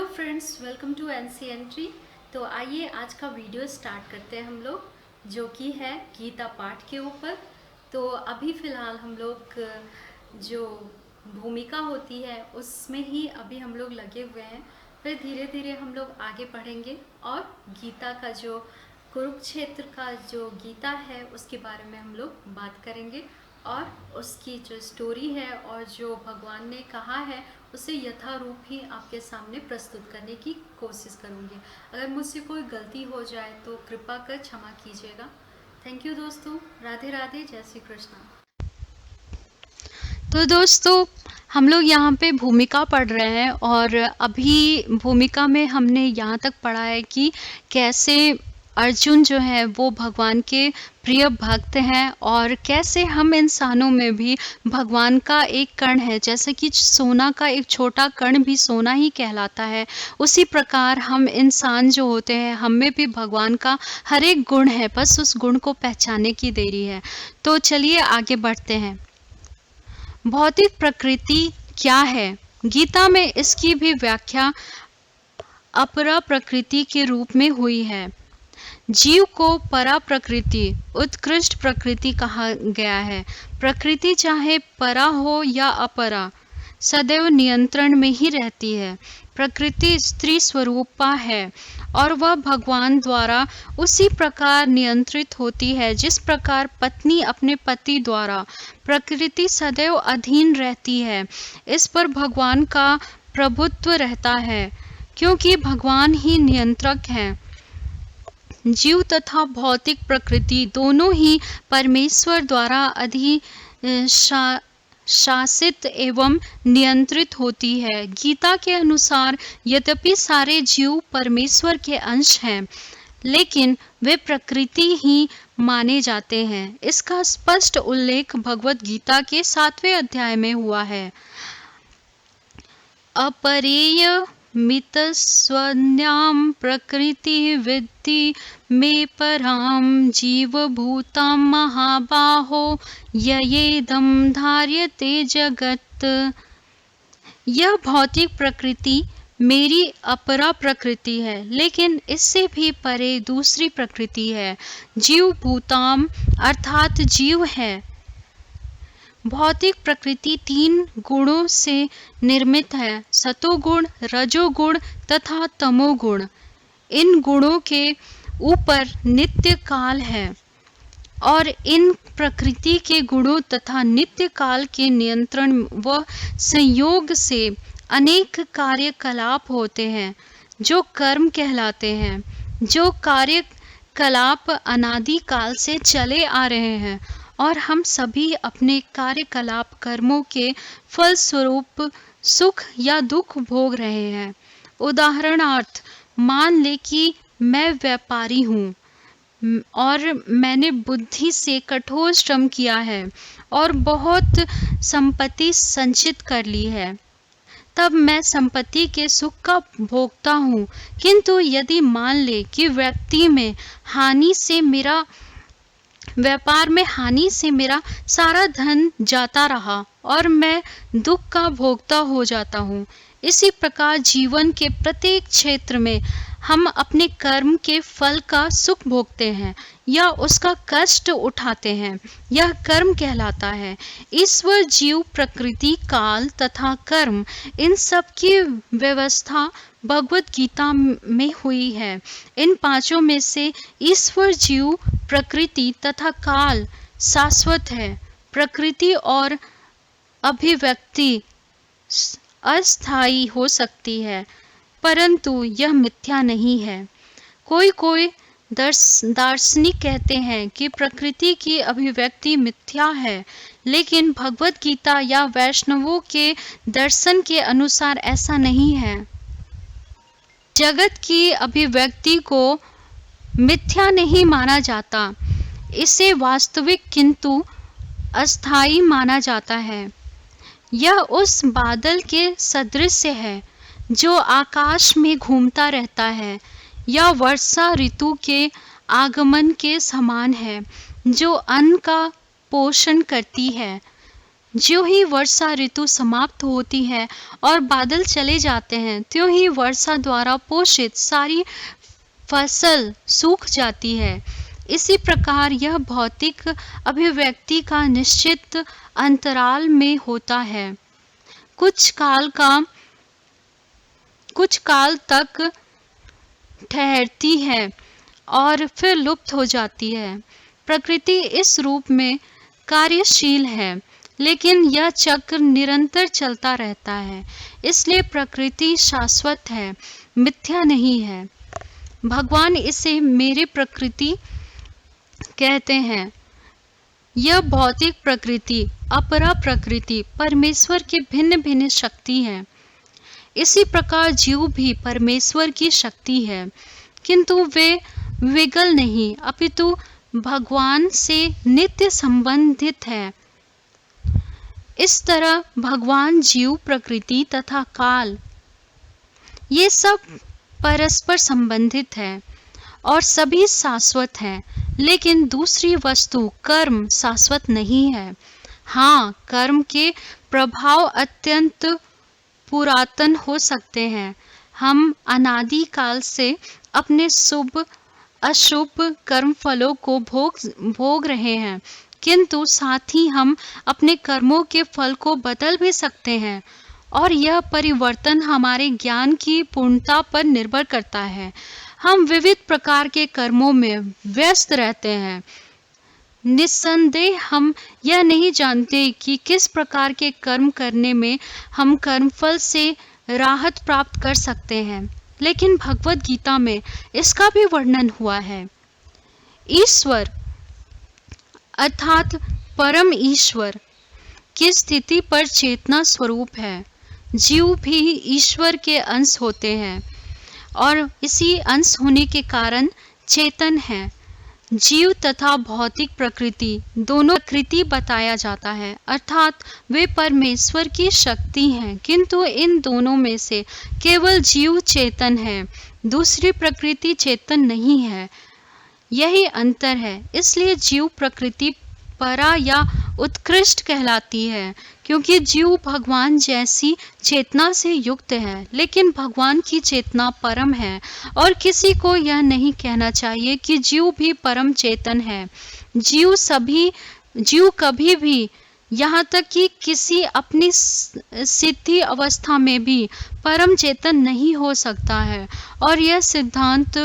Hello friends, welcome to NCNT. तो आइए आज का वीडियो स्टार्ट करते हैं हम लोग, जो कि है गीता पाठ के ऊपर। तो अभी फ़िलहाल हम लोग जो भूमिका होती है उसमें ही अभी हम लोग लगे हुए हैं। फिर धीरे धीरे हम लोग आगे बढ़ेंगे और गीता का जो कुरुक्षेत्र का जो गीता है उसके बारे में हम लोग बात करेंगे और उसकी जो स्टोरी है और जो भगवान ने कहा है उसे यथारूप ही आपके सामने प्रस्तुत करने की कोशिश करूँगी। अगर मुझसे कोई गलती हो जाए तो कृपा कर क्षमा कीजिएगा। थैंक यू दोस्तों। राधे राधे, जय श्री कृष्णा। तो दोस्तों, हम लोग यहाँ पे भूमिका पढ़ रहे हैं और अभी भूमिका में हमने यहाँ तक पढ़ा है कि कैसे अर्जुन जो है वो भगवान के प्रिय भक्त हैं और कैसे हम इंसानों में भी भगवान का एक कण है। जैसे कि सोना का एक छोटा कण भी सोना ही कहलाता है, उसी प्रकार हम इंसान जो होते हैं हम में भी भगवान का हर एक गुण है, बस उस गुण को पहचानने की देरी है। तो चलिए आगे बढ़ते हैं। भौतिक प्रकृति क्या है? गीता में इसकी भी व्याख्या अपरा प्रकृति के रूप में हुई है। जीव को परा प्रकृति, उत्कृष्ट प्रकृति कहा गया है। प्रकृति चाहे परा हो या अपरा, सदैव नियंत्रण में ही रहती है। प्रकृति स्त्री स्वरूपा है और वह भगवान द्वारा उसी प्रकार नियंत्रित होती है जिस प्रकार पत्नी अपने पति द्वारा। प्रकृति सदैव अधीन रहती है, इस पर भगवान का प्रभुत्व रहता है क्योंकि भगवान ही नियंत्रक हैं। जीव तथा भौतिक प्रकृति दोनों ही परमेश्वर द्वारा शासित एवं नियंत्रित होती है। गीता के अनुसार यद्यपि सारे जीव परमेश्वर के अंश हैं, लेकिन वे प्रकृति ही माने जाते हैं। इसका स्पष्ट उल्लेख भगवत गीता के 7वें अध्याय में हुआ है। अपरेय मितस्वन्यां प्रकृति विद्धि मे परां जीवभूतां महाबाहो ययेदं धार्यते जगत्। यह भौतिक प्रकृति मेरी अपरा प्रकृति है, लेकिन इससे भी परे दूसरी प्रकृति है। जीवभूताम अर्थात जीव है। भौतिक प्रकृति 3 गुणों से निर्मित है, सतोगुण, रजोगुण तथा तमोगुण। इन गुणों के ऊपर नित्य काल है और इन प्रकृति के गुणों तथा नित्य काल के नियंत्रण व संयोग से अनेक कार्यकलाप होते हैं जो कर्म कहलाते हैं। जो कार्यकलाप अनादिकाल से चले आ रहे हैं और हम सभी अपने कार्यकलाप कर्मों के फलस्वरूप सुख या दुख भोग रहे हैं। उदाहरणार्थ, मान ले कि मैं व्यापारी हूँ और मैंने बुद्धि से कठोर श्रम किया है और बहुत संपत्ति संचित कर ली है, तब मैं संपत्ति के सुख का भोगता हूँ। किंतु यदि मान ले कि व्यापार में हानि से मेरा सारा धन जाता रहा और मैं दुख का भोगता हो जाता हूँ। इसी प्रकार जीवन के प्रत्येक क्षेत्र में हम अपने कर्म के फल का सुख भोगते हैं या उसका कष्ट उठाते हैं, यह कर्म कहलाता है। ईश्वर, जीव, प्रकृति, काल तथा कर्म, इन सब की व्यवस्था भगवत गीता में हुई है। इन पांचों में से ईश्वर, जीव, प्रकृति तथा काल शाश्वत है। प्रकृति और अभिव्यक्ति अस्थायी हो सकती है, परंतु यह मिथ्या नहीं है। कोई दार्शनिक कहते हैं कि प्रकृति की अभिव्यक्ति मिथ्या है, लेकिन भगवत गीता या वैष्णवों के दर्शन के अनुसार ऐसा नहीं है। जगत की अभिव्यक्ति को मिथ्या नहीं माना जाता, इसे वास्तविक किंतु अस्थायी माना जाता है। यह उस बादल के सदृश है जो आकाश में घूमता रहता है, या वर्षा ऋतु के आगमन के समान है जो अन्न का पोषण करती है। ज्यों ही वर्षा ऋतु समाप्त होती है और बादल चले जाते हैं, त्यों ही वर्षा द्वारा पोषित सारी फसल सूख जाती है। इसी प्रकार यह भौतिक अभिव्यक्ति का निश्चित अंतराल में होता है। कुछ काल तक ठहरती है और फिर लुप्त हो जाती है। प्रकृति इस रूप में कार्यशील है, लेकिन यह चक्र निरंतर चलता रहता है। इसलिए प्रकृति शाश्वत है, मिथ्या नहीं है। भगवान इसे मेरे प्रकृति कहते हैं। यह भौतिक प्रकृति, अपरा प्रकृति परमेश्वर की भिन्न भिन्न शक्ति है। इसी प्रकार जीव भी परमेश्वर की शक्ति है, किंतु वे विगल नहीं, अपितु भगवान से नित्य संबंधित है। इस तरह भगवान, जीव, प्रकृति तथा काल ये सब परस्पर संबंधित है और सभी शाश्वत हैं। लेकिन दूसरी वस्तु कर्म शाश्वत नहीं है। हाँ, कर्म के प्रभाव अत्यंत पुरातन हो सकते हैं। हम अनादि काल से अपने शुभ अशुभ कर्म फलों को भोग रहे हैं, किंतु साथ ही हम अपने कर्मों के फल को बदल भी सकते हैं और यह परिवर्तन हमारे ज्ञान की पूर्णता पर निर्भर करता है। हम विविध प्रकार के कर्मों में व्यस्त रहते हैं। निस्संदेह हम यह नहीं जानते कि किस प्रकार के कर्म करने में हम कर्मफल से राहत प्राप्त कर सकते हैं, लेकिन भगवद गीता में इसका भी वर्णन हुआ है। ईश्वर अर्थात परम ईश्वर की स्थिति पर चेतना स्वरूप है। जीव भी ईश्वर के अंश होते हैं और इसी अंश होने के कारण चेतन है। जीव तथा भौतिक प्रकृति दोनों प्रकृति बताया जाता है, अर्थात वे परमेश्वर की शक्ति हैं, किंतु इन दोनों में से केवल जीव चेतन है, दूसरी प्रकृति चेतन नहीं है। यही अंतर है। इसलिए जीव प्रकृति परा या उत्कृष्ट कहलाती है, क्योंकि जीव भगवान जैसी चेतना से युक्त है, लेकिन भगवान की चेतना परम है और किसी को यह नहीं कहना चाहिए कि जीव भी परम चेतन है। जीव कभी भी, यहाँ तक कि किसी अपनी सिद्धि अवस्था में भी परम चेतन नहीं हो सकता है, और यह सिद्धांत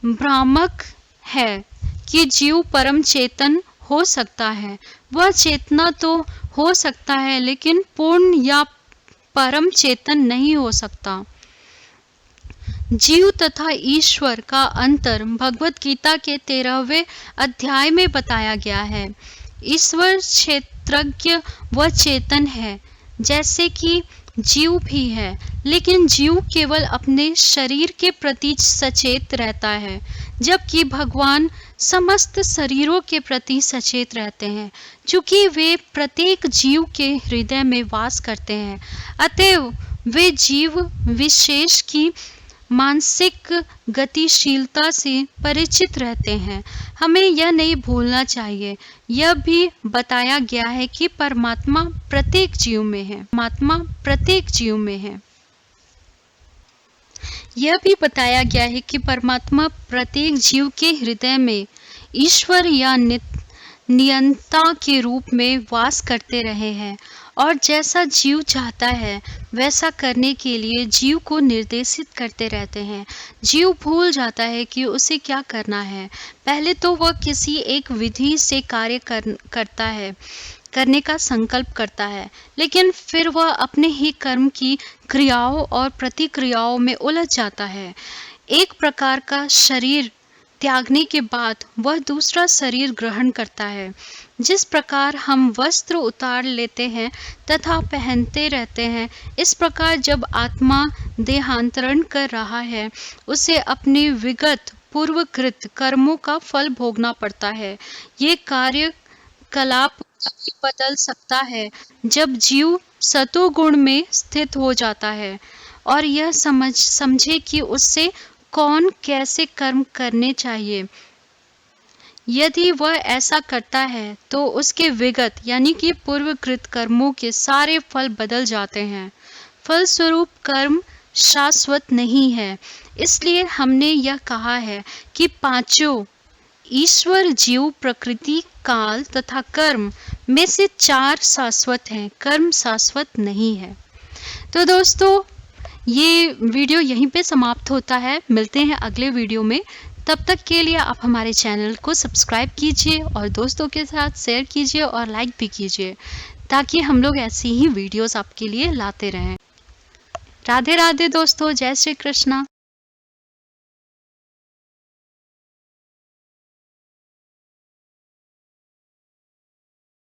भ्रामक है कि जीव परम चेतन हो सकता है। वह चेतना तो हो सकता है, लेकिन पूर्ण या परम चेतन नहीं हो सकता। जीव तथा ईश्वर का अंतर भगवत गीता के 13वें अध्याय में बताया गया है। ईश्वर क्षेत्रज्ञ व चेतन है, जैसे कि जीव भी है, लेकिन जीव केवल अपने शरीर के प्रति सचेत रहता है, जबकि भगवान समस्त शरीरों के प्रति सचेत रहते हैं, चूंकि वे प्रत्येक जीव के हृदय में वास करते हैं। अतएव वे जीव विशेष की मानसिक गतिशीलता से परिचित रहते हैं। हमें यह नहीं भूलना चाहिए। यह भी बताया गया है कि परमात्मा प्रत्येक जीव में है। यह भी बताया गया है कि परमात्मा प्रत्येक जीव के हृदय में ईश्वर या नियंता के रूप में वास करते रहे हैं, और जैसा जीव चाहता है वैसा करने के लिए जीव को निर्देशित करते रहते हैं। जीव भूल जाता है कि उसे क्या करना है। पहले तो वह किसी एक विधि से कार्य करने का संकल्प करता है, लेकिन फिर वह अपने ही कर्म की क्रियाओं और प्रतिक्रियाओं में उलझ जाता है। एक प्रकार का शरीर त्यागने के बाद वह दूसरा शरीर ग्रहण करता है। जिस प्रकार हम वस्त्र उतार लेते हैं तथा पहनते रहते हैं, इस प्रकार जब आत्मा देहांतरण कर रहा है, उसे अपने विगत पूर्वकृत कर्मों का फल भोगना पड़ता है। ये कार्यकलाप बदल सकता है जब जीव सतोगुण में स्थित हो जाता है और यह समझे कि उससे कौन कैसे कर्म करने चाहिए। यदि वह ऐसा करता है तो उसके विगत यानी कि पूर्वकृत कर्मों के सारे फल बदल जाते हैं। फलस्वरूप कर्म शाश्वत नहीं है। इसलिए हमने यह कहा है कि पांचों ईश्वर, जीव, प्रकृति, काल तथा कर्म में से 4 शाश्वत हैं, कर्म शाश्वत नहीं है। तो दोस्तों, ये वीडियो यहीं पे समाप्त होता है। मिलते हैं अगले वीडियो में। तब तक के लिए आप हमारे चैनल को सब्सक्राइब कीजिए और दोस्तों के साथ शेयर कीजिए और लाइक भी कीजिए, ताकि हम लोग ऐसी ही वीडियोस आपके लिए लाते रहें। राधे राधे दोस्तों, जय श्री कृष्णा।